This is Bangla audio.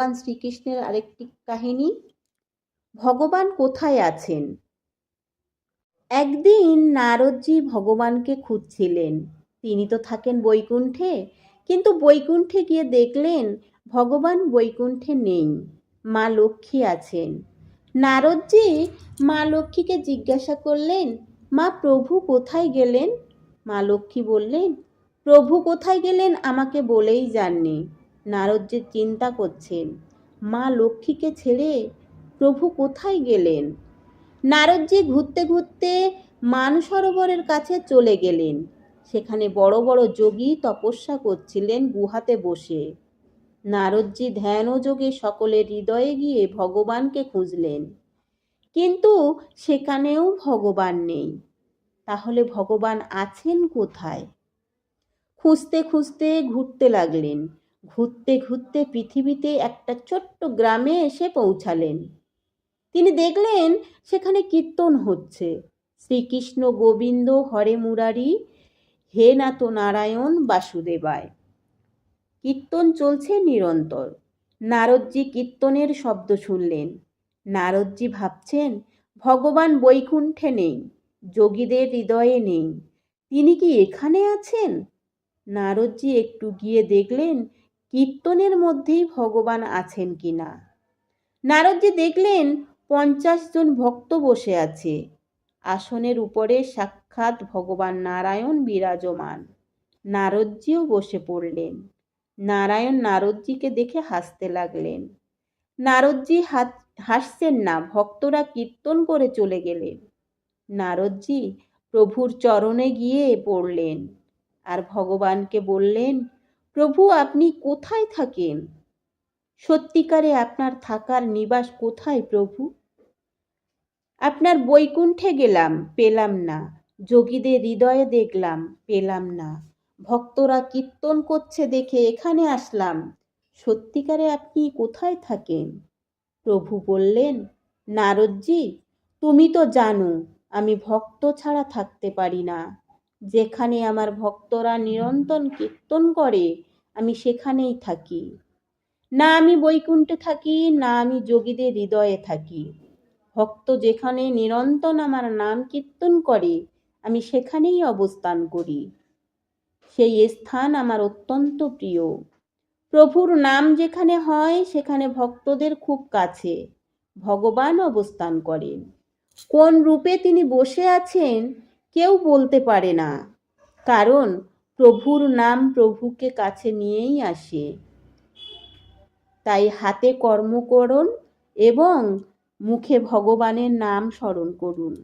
ভগবান শ্রীকৃষ্ণের আরেকটি কাহিনী। ভগবান কোথায় আছেন? একদিন নারদজি ভগবানকে খুঁজছিলেন। তিনি তো থাকেন বৈকুণ্ঠে, কিন্তু বৈকুণ্ঠে গিয়ে দেখলেন ভগবান বৈকুণ্ঠে নেই, মা লক্ষ্মী আছেন। নারদজি মা লক্ষ্মীকে জিজ্ঞাসা করলেন, মা প্রভু কোথায় গেলেন? মা লক্ষ্মী বললেন, প্রভু কোথায় গেলেন আমাকে বলেই যাননি। নারদজি চিন্তা করছেন, মা লক্ষ্মীকে ছেড়ে প্রভু কোথায় গেলেন। নারদজি ঘুরতে ঘুরতে মানসরোবরের কাছে চলে গেলেন। সেখানে বড় বড় যোগী তপস্যা করছিলেন গুহাতে বসে। নারদজি ধ্যান ও যোগে সকলের হৃদয়ে গিয়ে ভগবানকে খুঁজলেন, কিন্তু সেখানেও ভগবান নেই। তাহলে ভগবান আছেন কোথায়? খুঁজতে খুঁজতে ঘুরতে লাগলেন। ঘুরতে ঘুরতে পৃথিবীতে একটা ছোট্ট গ্রামে এসে পৌঁছালেন। তিনি দেখলেন সেখানে কীর্তন হচ্ছে, শ্রীকৃষ্ণ গোবিন্দ হরে মুরারি, হে নাথ নারায়ণ বাসুদেবায়। কীর্তন চলছে নিরন্তর। নারদজি কীর্তনের শব্দ শুনলেন। নারদজি ভাবছেন, ভগবান বৈকুণ্ঠে নেই, যোগীদের হৃদয়ে নেই, তিনি কি এখানে আছেন? নারদজি একটু গিয়ে দেখলেন কীর্তনের মধ্যেই ভগবান আছেন কিনা। নারদজি দেখলেন 50 জন ভক্ত বসে আছে। আসনের উপরে সাক্ষাৎ ভগবান নারায়ণ বিরাজমান। নারদজিও বসে পড়লেন। নারায়ণ নারদজিকে দেখে হাসতে লাগলেন। নারদজি হাসছেন না, ভক্তরা কীর্তন করে চলে গেলেন। নারদজি প্রভুর চরণে গিয়ে পড়লেন আর ভগবানকে বললেন, প্রভু আপনি কোথায় থাকেন? সত্যিকারে আপনার থাকার নিবাস কোথায় প্রভু? আপনার বৈকুণ্ঠে গেলাম, পেলাম না। যোগীদের হৃদয়ে দেখলাম, পেলাম না। ভক্তরা কীর্তন করছে দেখে এখানে আসলাম। সত্যিকারে আপনি কোথায় থাকেন? প্রভু বললেন, নারদজি তুমি তো জানো আমি ভক্ত ছাড়া থাকতে পারি না। যেখানে আমার ভক্তরা নিরন্তর কীর্তন করে আমি সেখানেই থাকি। না আমি বৈকুণ্ঠে থাকি, না আমি যোগীদের হৃদয়ে থাকি। ভক্ত যেখানে নিরন্তর আমার নাম কীর্তন করে আমি সেখানেই অবস্থান করি। সেই স্থান আমার অত্যন্ত প্রিয়। প্রভুর নাম যেখানে হয় সেখানে ভক্তদের খুব কাছে ভগবান অবস্থান করেন। কোন রূপে তিনি বসে আছেন কেউ বলতে পারে না, কারণ প্রভুর নাম প্রভুকে কাছে নিয়েই আসে। তাই হাতে কর্ম করুন এবং মুখে ভগবানের নাম স্মরণ করুন।